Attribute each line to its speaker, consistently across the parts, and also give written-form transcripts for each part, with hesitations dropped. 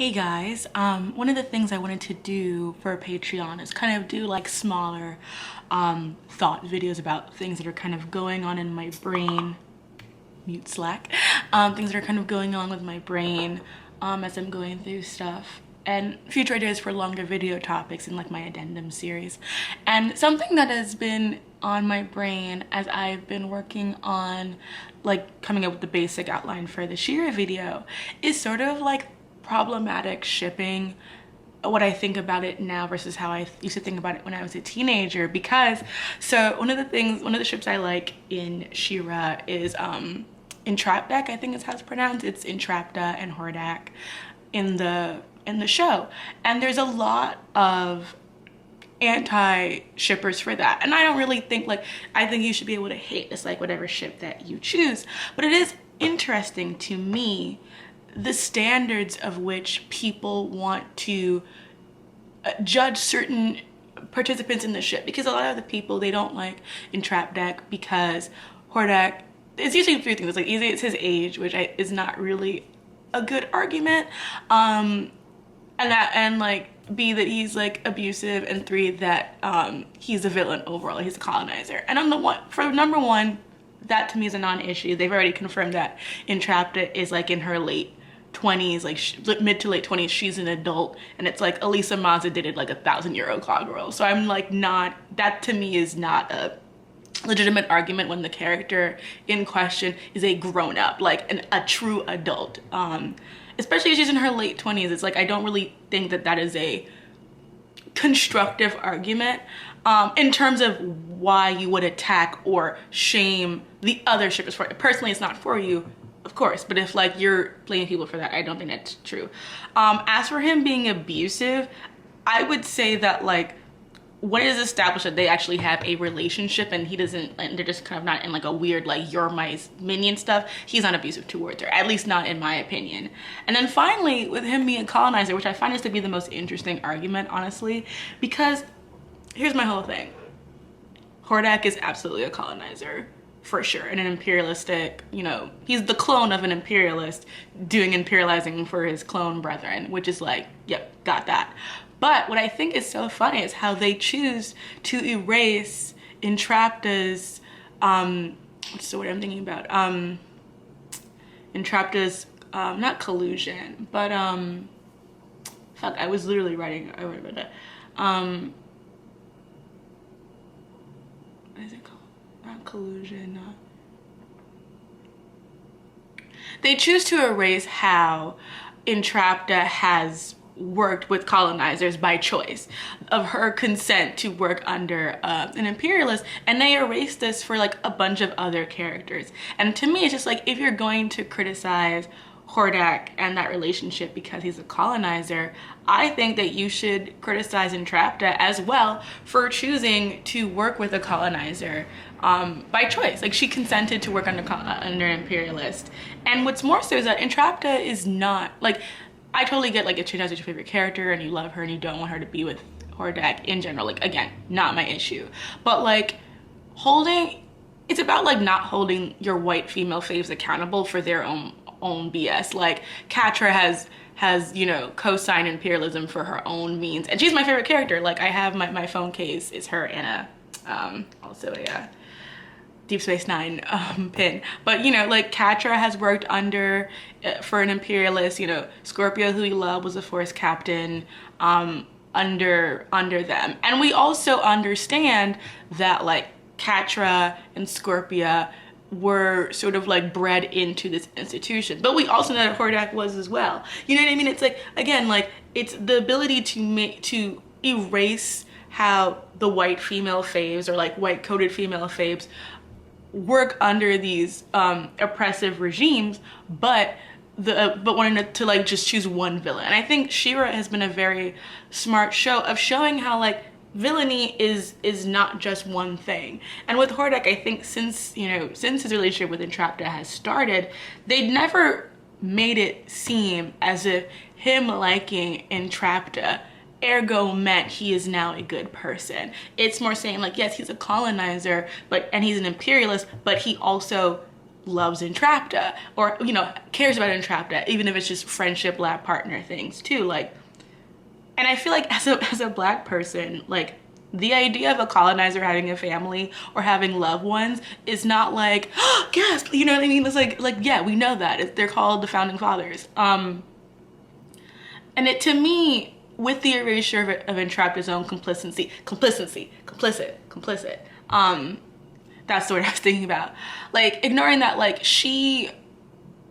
Speaker 1: Hey guys, one of the things I wanted to do for Patreon is kind of do like smaller thought videos about things that are kind of going on in my brain, mute Slack, things that are kind of going on with my brain as I'm going through stuff, and future ideas for longer video topics in like my addendum series. And something that has been on my brain as I've been working on like coming up with the basic outline for the She-Ra video is sort of like problematic shipping, what I think about it now versus how I used to think about it when I was a teenager. Because so one of the ships I like in She-Ra is Entrapta, I think is how it's pronounced. It's Entrapta and Hordak in the show, and there's a lot of anti-shippers for that, and I don't really think, like, I think you should be able to hate just like whatever ship that you choose, but it is interesting to me the standards of which people want to judge certain participants in the ship, because a lot of the people, they don't like Entrapta because Hordak, it's usually three things. It's like, either it's his age, which is not really a good argument, and like B, that he's like abusive, and three, that he's a villain overall, he's a colonizer. And on the one, for number one, that to me is a non-issue. They've already confirmed that Entrapta is like in her late 20s, like mid to late 20s, she's an adult, and it's like Elisa Maza did it like €1,000 clog roll. So I'm like, not, that to me is not a legitimate argument when the character in question is a grown-up, like a true adult, especially if she's in her late 20s. It's like, I don't really think that that is a constructive argument in terms of why you would attack or shame the other shippers for it. Personally, it's not for you, of course, but if like you're blaming people for that, I don't think that's true. As for him being abusive, I would say that like when it is established that they actually have a relationship and he doesn't, and they're just kind of not in like a weird like you're my minion stuff, he's not abusive towards her, at least not in my opinion. And then finally, with him being a colonizer, which I find is to be the most interesting argument, honestly, because here's my whole thing. Hordak is absolutely a colonizer, for sure, and an imperialistic, you know, he's the clone of an imperialist doing imperializing for his clone brethren, which is like, yep, got that. But what I think is so funny is how they choose to erase Entrapta's, what's the word I'm thinking about? Entrapta's, not collusion, but, fuck, I was literally writing, I wrote about that. What is it called? Not collusion, they choose to erase how Entrapta has worked with colonizers by choice of her consent to work under an imperialist, and they erase this for like a bunch of other characters. And to me, it's just like, if you're going to criticize Hordak and that relationship because he's a colonizer, I think that you should criticize Entrapta as well for choosing to work with a colonizer by choice. Like, she consented to work under an imperialist. And what's more so is that Entrapta is not, like, I totally get like if Chinaz is your favorite character and you love her and you don't want her to be with Hordak in general, like, again, not my issue. But like, it's about like not holding your white female faves accountable for their own BS. Like, Catra has, you know, co-signed imperialism for her own means, and she's my favorite character. Like, I have my phone case is her and also a Deep Space Nine pin. But, you know, like, Catra has worked under for an imperialist. You know, Scorpio, who we love, was a force captain under them. And we also understand that like Catra and Scorpia were sort of like bred into this institution, but we also know that Hordak was as well. You know what I mean? It's like, again, like, it's the ability to erase how the white female faves, or like white coded female faves, work under these oppressive regimes, but wanting to like just choose one villain. And I think She-Ra has been a very smart show of showing how like villainy is not just one thing. And with Hordak, I think since his relationship with Entrapta has started, they never made it seem as if him liking Entrapta ergo meant he is now a good person. It's more saying like, yes, he's a colonizer, and he's an imperialist, but he also loves Entrapta, or, you know, cares about Entrapta, even if it's just friendship, lab partner things too. Like, and I feel like as a Black person, like, the idea of a colonizer having a family or having loved ones is not like, oh, gasp, you know what I mean? It's like, yeah, we know that. They're called the Founding Fathers. And it, to me, with the erasure of Entrapta's own complicit. That's the word I was thinking about. Like, ignoring that, like, she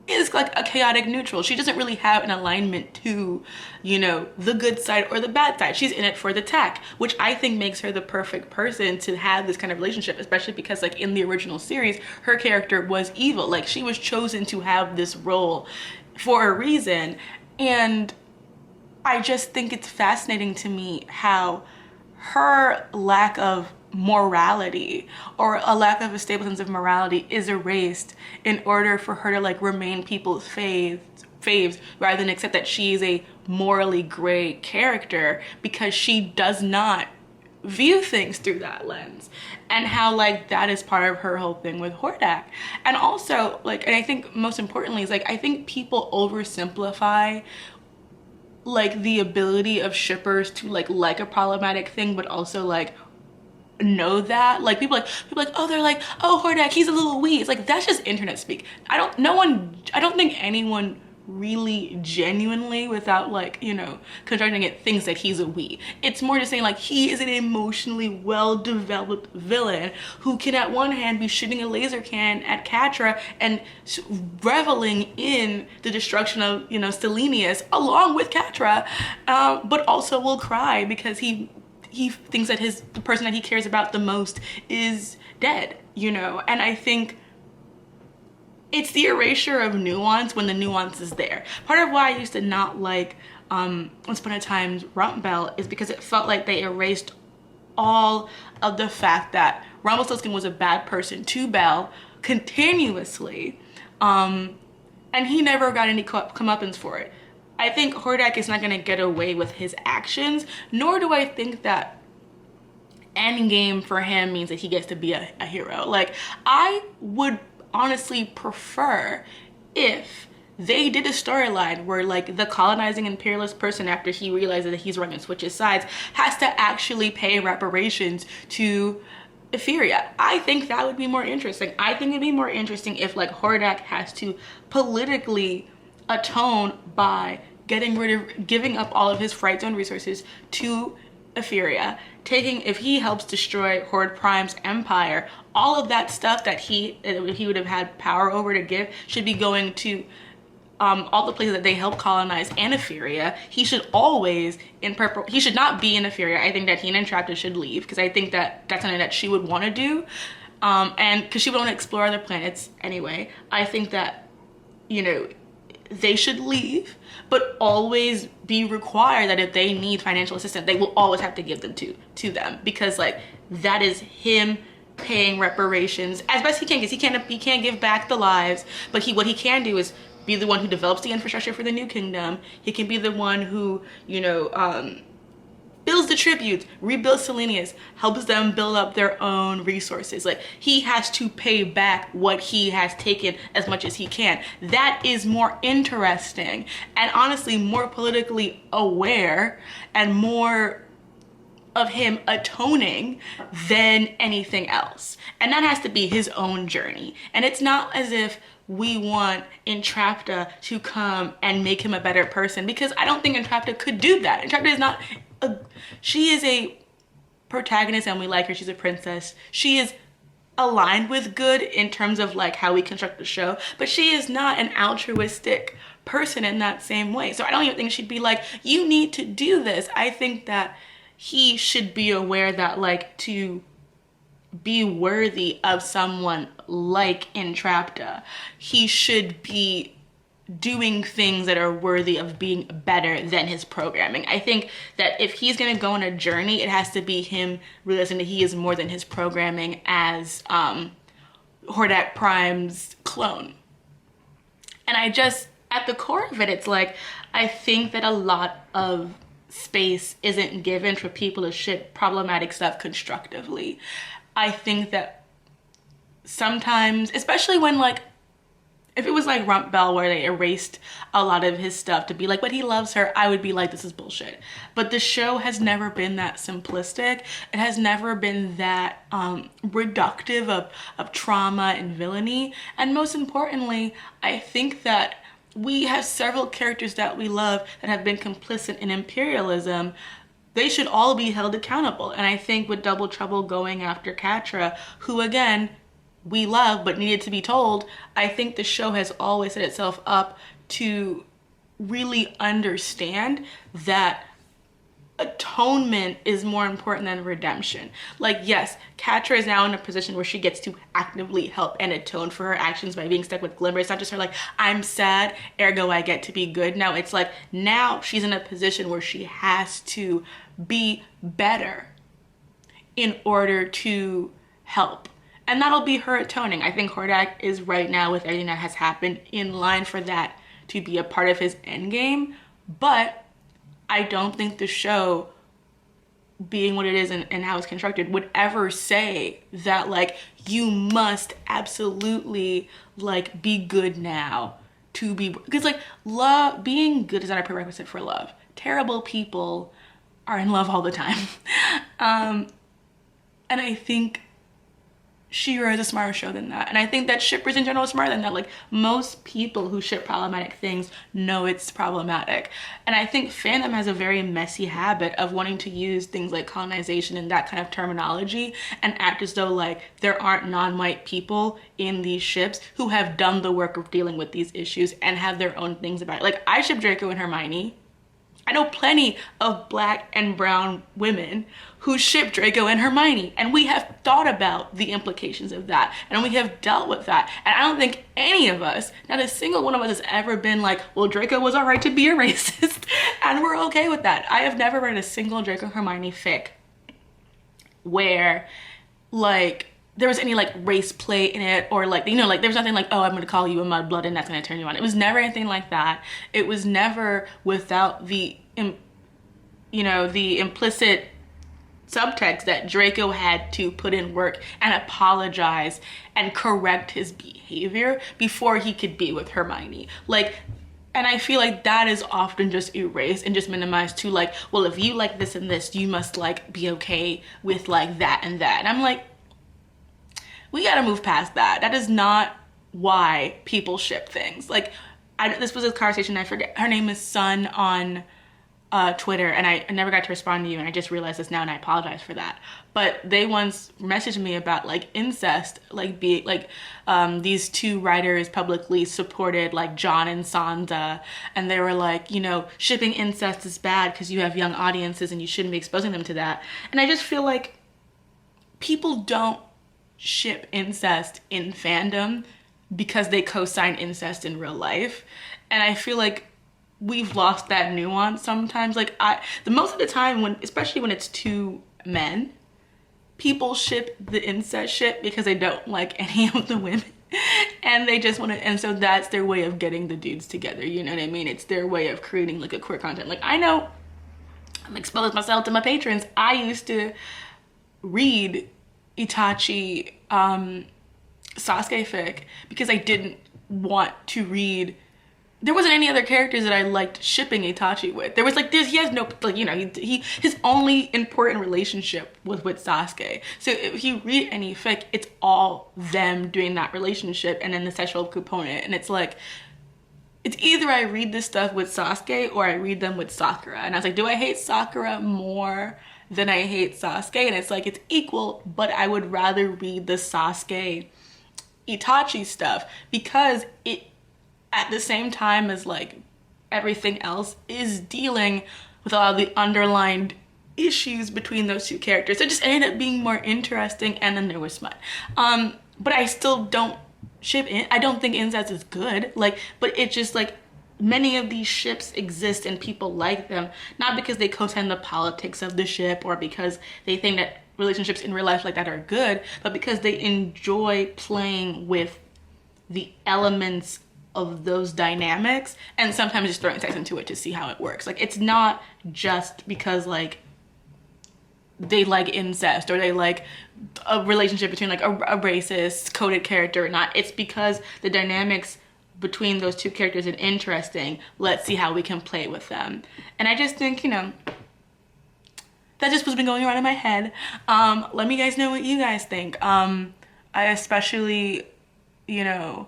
Speaker 1: is like a chaotic neutral. She doesn't really have an alignment to, you know, the good side or the bad side. She's in it for the tech, which I think makes her the perfect person to have this kind of relationship, especially because, like, in the original series, her character was evil. Like, she was chosen to have this role for a reason. And I just think it's fascinating to me how her lack of morality, or a lack of a stable sense of morality, is erased in order for her to, like, remain people's faves rather than accept that she is a morally gray character, because she does not view things through that lens. And how, like, that is part of her whole thing with Hordak. And also, like, and I think most importantly is, like, I think people oversimplify, like, the ability of shippers to like a problematic thing, but also, like, know that, like, people like, oh, they're like, oh, Hordak, he's a little wee. It's like, that's just internet speak. I don't think anyone really genuinely, without, like, you know, constructing it, thinks that he's a wee. It's more just saying, like, he is an emotionally well-developed villain who can at one hand be shooting a laser can at Catra and reveling in the destruction of, you know, Selenius along with Catra, but also will cry because he thinks that the person that he cares about the most is dead, you know? And I think it's the erasure of nuance when the nuance is there. Part of why I used to not like Once Upon a Time's Rump Bell is because it felt like they erased all of the fact that Rumpelstiltskin was a bad person to Belle continuously, and he never got any comeuppance for it. I think Hordak is not going to get away with his actions, nor do I think that endgame for him means that he gets to be a hero. Like, I would honestly prefer if they did a storyline where, like, the colonizing imperialist person, after he realizes that he's wrong and switches sides, has to actually pay reparations to Etheria. I think that would be more interesting. I think it'd be more interesting if, like, Hordak has to politically atone by giving up all of his Fright Zone resources to Etheria, if he helps destroy Horde Prime's empire, all of that stuff that he would have had power over to give should be going to all the places that they help colonize and Etheria. He should always, he should not be in Etheria. I think that he and Entrapta should leave, because I think that that's something that she would want to do, and because she would want to explore other planets anyway. I think that, you know, they should leave, but always be required that if they need financial assistance, they will always have to give them to them, because, like, that is him paying reparations as best he can, because he can't give back the lives, but what he can do is be the one who develops the infrastructure for the New Kingdom. He can be the one who, you know, builds the tributes, rebuilds Selenius, helps them build up their own resources. Like, he has to pay back what he has taken as much as he can. That is more interesting and honestly more politically aware and more of him atoning than anything else. And that has to be his own journey. And it's not as if we want Entrapta to come and make him a better person, because I don't think Entrapta could do that. Entrapta is not she is a protagonist and we like her. She's a princess. She is aligned with good in terms of, like, how we construct the show, but she is not an altruistic person in that same way. So I don't even think she'd be like, you need to do this. I think that he should be aware that, like, to be worthy of someone like Entrapta, he should be doing things that are worthy of being better than his programming. I think that if he's gonna go on a journey, it has to be him realizing that he is more than his programming as Hordak Prime's clone. And I just, at the core of it, it's like, I think that a lot of space isn't given for people to ship problematic stuff constructively. I think that sometimes, especially when, like, If it was like Rump Bell where they erased a lot of his stuff to be like, but he loves her, I would be like, this is bullshit. But the show has never been that simplistic. It has never been that reductive of trauma and villainy. And most importantly, I think that we have several characters that we love that have been complicit in imperialism. They should all be held accountable. And I think with Double Trouble going after Catra, who again, we love but needed to be told, I think the show has always set itself up to really understand that atonement is more important than redemption. Like, yes, Catra is now in a position where she gets to actively help and atone for her actions by being stuck with Glimmer. It's not just her like, I'm sad, ergo I get to be good. No, it's like now she's in a position where she has to be better in order to help. And that'll be her atoning. I think Hordak is right now, with everything that has happened, in line for that to be a part of his endgame. But I don't think the show, being what it is and how it's constructed, would ever say that like you must absolutely like be good now to be, because like love, being good is not a prerequisite for love. Terrible people are in love all the time. And I think She-Ra is a smarter show than that. And I think that shippers in general are smarter than that. Like, most people who ship problematic things know it's problematic. And I think fandom has a very messy habit of wanting to use things like colonization and that kind of terminology and act as though like there aren't non-white people in these ships who have done the work of dealing with these issues and have their own things about it. Like, I ship Draco and Hermione. I know plenty of Black and brown women who ship Draco and Hermione, and we have thought about the implications of that, and we have dealt with that. And I don't think any of us, not a single one of us, has ever been like, well, Draco was all right to be a racist, and we're okay with that. I have never read a single Draco Hermione fic where like there was any like race play in it, or like, you know, like there was nothing like, oh, I'm gonna call you a mudblood and that's gonna turn you on. It was never anything like that. It was never without the, you know, the implicit subtext that Draco had to put in work and apologize and correct his behavior before he could be with Hermione. Like, and I feel like that is often just erased and just minimized to like, well, if you like this and this, you must like be okay with like that and that. And I'm like, we gotta move past that. That is not why people ship things. Like, this was a conversation, I forget, her name is Sun on Twitter, and I never got to respond to you, and I just realized this now, and I apologize for that. But they once messaged me about like incest, like being like these two writers publicly supported like John and Sansa, and they were like, you know, shipping incest is bad because you have young audiences and you shouldn't be exposing them to that. And I just feel like people don't ship incest in fandom because they co-sign incest in real life. And I feel like we've lost that nuance sometimes. Like, the most of the time, when, especially when it's two men, people ship the incest ship because they don't like any of the women. And they just want to, and so that's their way of getting the dudes together, you know what I mean? It's their way of creating like a queer content. Like, I know, I'm exposing myself to my patrons. I used to read Itachi Sasuke fic because I didn't want to read, there wasn't any other characters that I liked shipping Itachi with. There was like, he has no, like, you know, his only important relationship was with Sasuke. So if you read any fic, it's all them doing that relationship and then the sexual component. And it's like, it's either I read this stuff with Sasuke or I read them with Sakura. And I was like, do I hate Sakura more than I hate Sasuke? And it's like, it's equal, but I would rather read the Sasuke Itachi stuff because it, at the same time as like everything else, is dealing with a lot of the underlined issues between those two characters. It just ended up being more interesting, and then there was smut. But I still don't ship in. I don't think incest is good. Like, but it's just like, many of these ships exist and people like them, not because they co-sign the politics of the ship or because they think that relationships in real life like that are good, but because they enjoy playing with the elements of those dynamics and sometimes just throwing sex into it to see how it works. Like, it's not just because like they like incest or they like a relationship between like a racist coded character or not. It's because the dynamics between those two characters and interesting. Let's see how we can play with them. And I just think, you know, that just was been going around in my head. Let me guys know what you guys think. I especially, you know,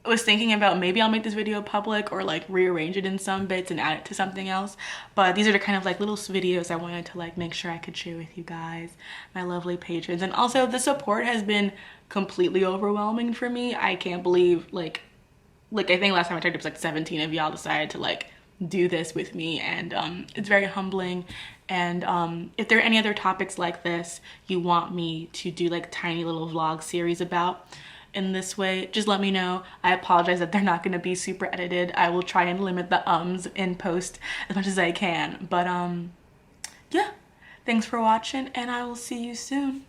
Speaker 1: was thinking about maybe I'll make this video public or like rearrange it in some bits and add it to something else. But these are the kind of like little videos I wanted to like make sure I could share with you guys, my lovely patrons. And also the support has been completely overwhelming for me. I can't believe like I think last time I checked it was like 17 of y'all decided to like do this with me, and it's very humbling. And if there are any other topics like this you want me to do like tiny little vlog series about in this way, just let me know. I apologize that they're not going to be super edited. I will try and limit the ums in post as much as I can. But yeah, thanks for watching, and I will see you soon.